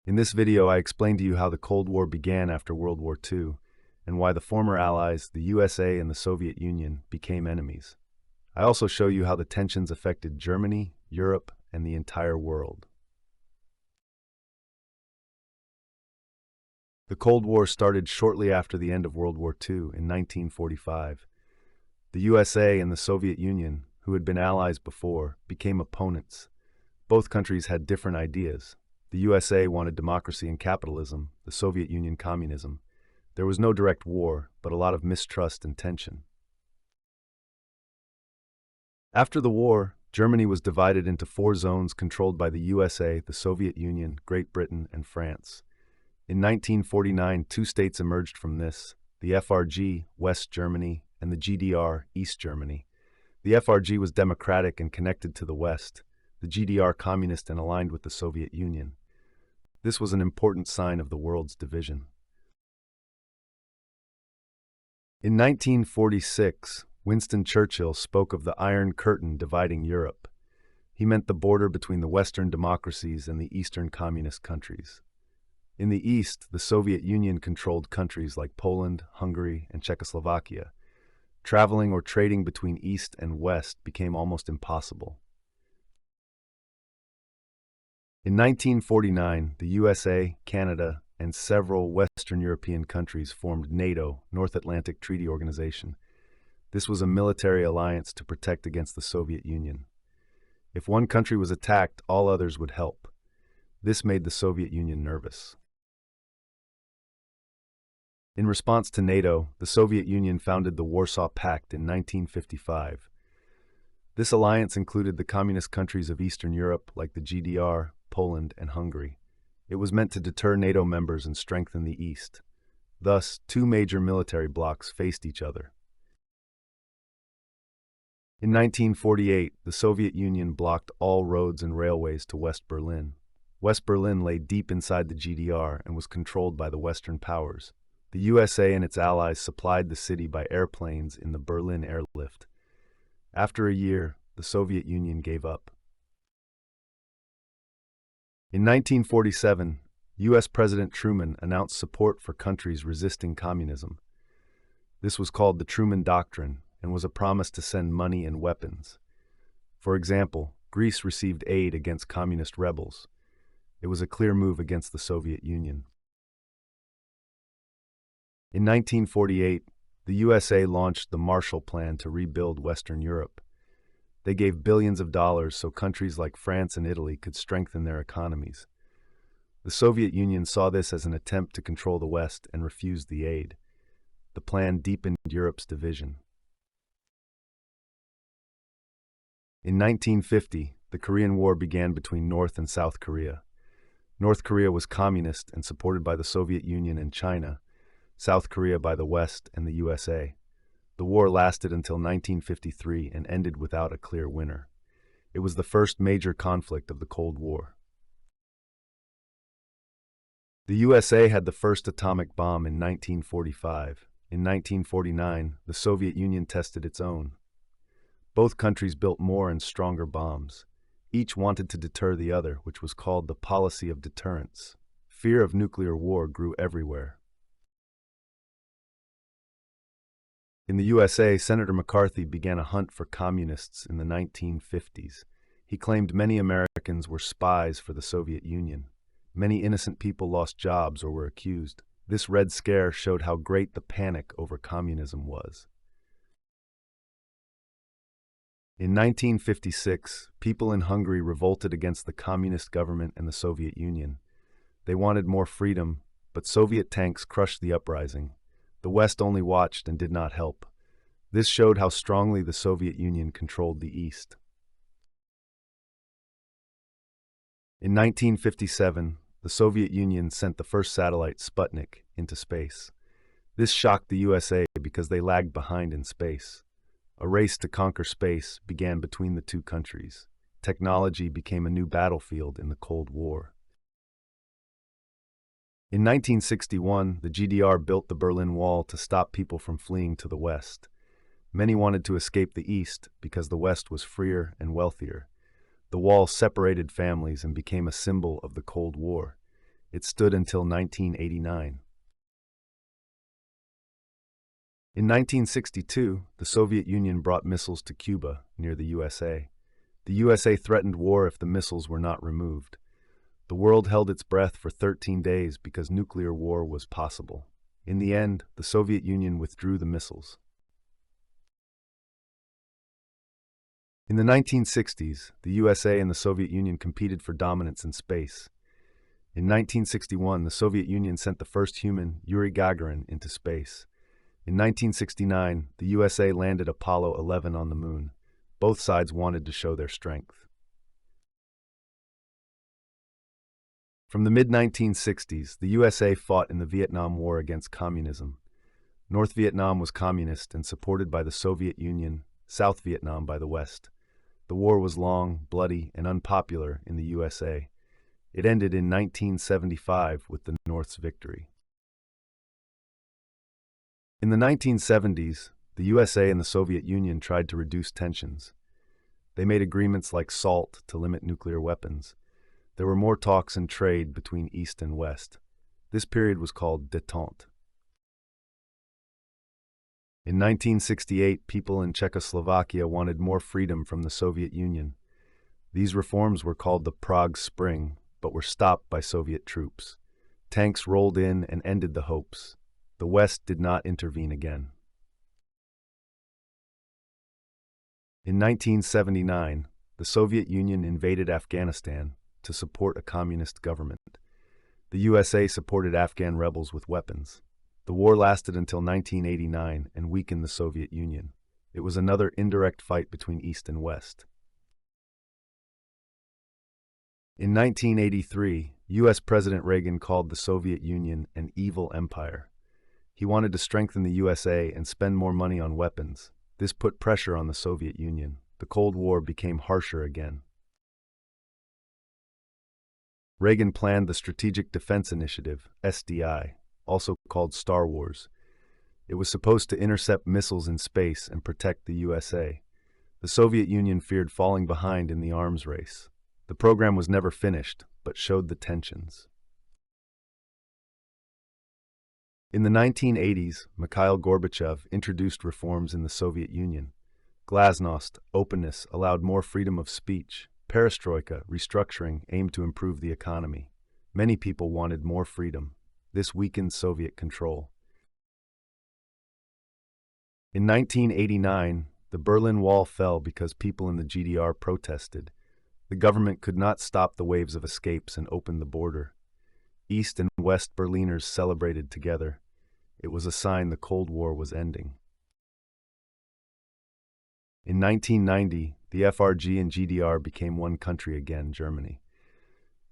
In this video, I explain to you how the Cold War began after World War II and why the former allies, the USA and the Soviet Union, became enemies. I also show you how the tensions affected Germany, Europe, and the entire world. The Cold War started shortly after the end of World War II in 1945. The USA and the Soviet Union, who had been allies before, became opponents. Both countries had different ideas. The USA wanted democracy and capitalism, the Soviet Union communism. There was no direct war, but a lot of mistrust and tension. After the war, Germany was divided into 4 zones controlled by the USA, the Soviet Union, Great Britain, and France. In 1949, 2 states emerged from this: the FRG, West Germany, and the GDR, East Germany. The FRG was democratic and connected to the West, the GDR communist and aligned with the Soviet Union. This was an important sign of the world's division. In 1946, Winston Churchill spoke of the Iron Curtain dividing Europe. He meant the border between the Western democracies and the Eastern communist countries. In the East, the Soviet Union controlled countries like Poland, Hungary, and Czechoslovakia. Traveling or trading between East and West became almost impossible. In 1949, the USA, Canada, and several Western European countries formed NATO, North Atlantic Treaty Organization. This was a military alliance to protect against the Soviet Union. If one country was attacked, all others would help. This made the Soviet Union nervous. In response to NATO, the Soviet Union founded the Warsaw Pact in 1955. This alliance included the communist countries of Eastern Europe like the GDR, Poland, and Hungary. It was meant to deter NATO members and strengthen the East. Thus, 2 major military blocs faced each other. In 1948, the Soviet Union blocked all roads and railways to West Berlin. West Berlin lay deep inside the GDR and was controlled by the Western powers. The USA and its allies supplied the city by airplanes in the Berlin airlift. After a year, the Soviet Union gave up. In 1947, U.S. President Truman announced support for countries resisting communism. This was called the Truman Doctrine and was a promise to send money and weapons. For example, Greece received aid against communist rebels. It was a clear move against the Soviet Union. In 1948, the USA launched the Marshall Plan to rebuild Western Europe. They gave billions of dollars so countries like France and Italy could strengthen their economies. The Soviet Union saw this as an attempt to control the West and refused the aid. The plan deepened Europe's division. In 1950, the Korean War began between North and South Korea. North Korea was communist and supported by the Soviet Union and China, South Korea by the West and the USA. The war lasted until 1953 and ended without a clear winner. It was the first major conflict of the Cold War. The USA had the first atomic bomb in 1945. In 1949, the Soviet Union tested its own. Both countries built more and stronger bombs. Each wanted to deter the other, which was called the policy of deterrence. Fear of nuclear war grew everywhere. In the USA, Senator McCarthy began a hunt for communists in the 1950s. He claimed many Americans were spies for the Soviet Union. Many innocent people lost jobs or were accused. This Red Scare showed how great the panic over communism was. In 1956, people in Hungary revolted against the communist government and the Soviet Union. They wanted more freedom, but Soviet tanks crushed the uprising. The West only watched and did not help. This showed how strongly the Soviet Union controlled the East. In 1957, the Soviet Union sent the first satellite, Sputnik, into space. This shocked the USA because they lagged behind in space. A race to conquer space began between the 2 countries. Technology became a new battlefield in the Cold War. In 1961, the GDR built the Berlin Wall to stop people from fleeing to the West. Many wanted to escape the East because the West was freer and wealthier. The wall separated families and became a symbol of the Cold War. It stood until 1989. In 1962, the Soviet Union brought missiles to Cuba, near the USA. The USA threatened war if the missiles were not removed. The world held its breath for 13 days because nuclear war was possible. In the end, the Soviet Union withdrew the missiles. In the 1960s, the USA and the Soviet Union competed for dominance in space. In 1961, the Soviet Union sent the first human, Yuri Gagarin, into space. In 1969, the USA landed Apollo 11 on the moon. Both sides wanted to show their strength. From the mid-1960s, the USA fought in the Vietnam War against communism. North Vietnam was communist and supported by the Soviet Union, South Vietnam by the West. The war was long, bloody, and unpopular in the USA. It ended in 1975 with the North's victory. In the 1970s, the USA and the Soviet Union tried to reduce tensions. They made agreements like SALT to limit nuclear weapons. There were more talks and trade between East and West. This period was called détente. In 1968, people in Czechoslovakia wanted more freedom from the Soviet Union. These reforms were called the Prague Spring, but were stopped by Soviet troops. Tanks rolled in and ended the hopes. The West did not intervene again. In 1979, the Soviet Union invaded Afghanistan to support a communist government. The USA supported Afghan rebels with weapons. The war lasted until 1989 and weakened the Soviet Union. It was another indirect fight between East and West. In 1983, U.S. President Reagan called the Soviet Union an evil empire. He wanted to strengthen the USA and spend more money on weapons. This put pressure on the Soviet Union. The Cold War became harsher again. Reagan planned the Strategic Defense Initiative, SDI, also called Star Wars. It was supposed to intercept missiles in space and protect the USA. The Soviet Union feared falling behind in the arms race. The program was never finished, but showed the tensions. In the 1980s, Mikhail Gorbachev introduced reforms in the Soviet Union. Glasnost, openness, allowed more freedom of speech. Perestroika, restructuring, aimed to improve the economy. Many people wanted more freedom. This weakened Soviet control. In 1989, the Berlin Wall fell because people in the GDR protested. The government could not stop the waves of escapes and opened the border. East and West Berliners celebrated together. It was a sign the Cold War was ending. In 1990, the FRG and GDR became one country again, Germany.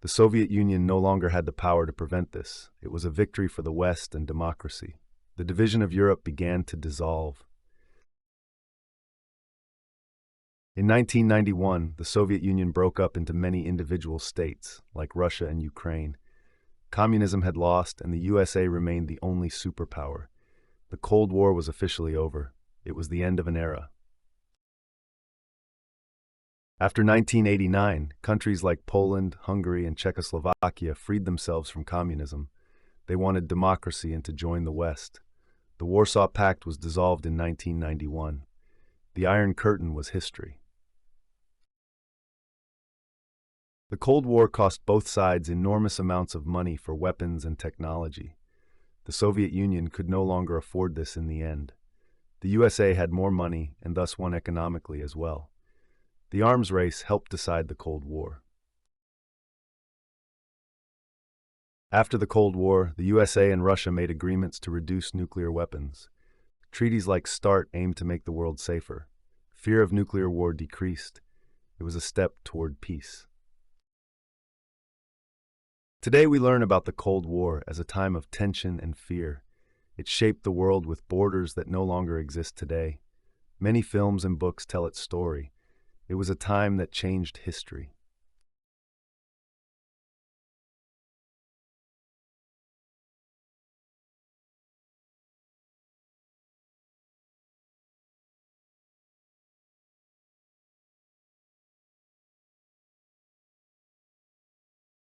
The Soviet Union no longer had the power to prevent this. It was a victory for the West and democracy. The division of Europe began to dissolve. In 1991, the Soviet Union broke up into many individual states, like Russia and Ukraine. Communism had lost, and the USA remained the only superpower. The Cold War was officially over. It was the end of an era. After 1989, countries like Poland, Hungary, and Czechoslovakia freed themselves from communism. They wanted democracy and to join the West. The Warsaw Pact was dissolved in 1991. The Iron Curtain was history. The Cold War cost both sides enormous amounts of money for weapons and technology. The Soviet Union could no longer afford this in the end. The USA had more money and thus won economically as well. The arms race helped decide the Cold War. After the Cold War, the USA and Russia made agreements to reduce nuclear weapons. Treaties like START aimed to make the world safer. Fear of nuclear war decreased. It was a step toward peace. Today we learn about the Cold War as a time of tension and fear. It shaped the world with borders that no longer exist today. Many films and books tell its story. It was a time that changed history.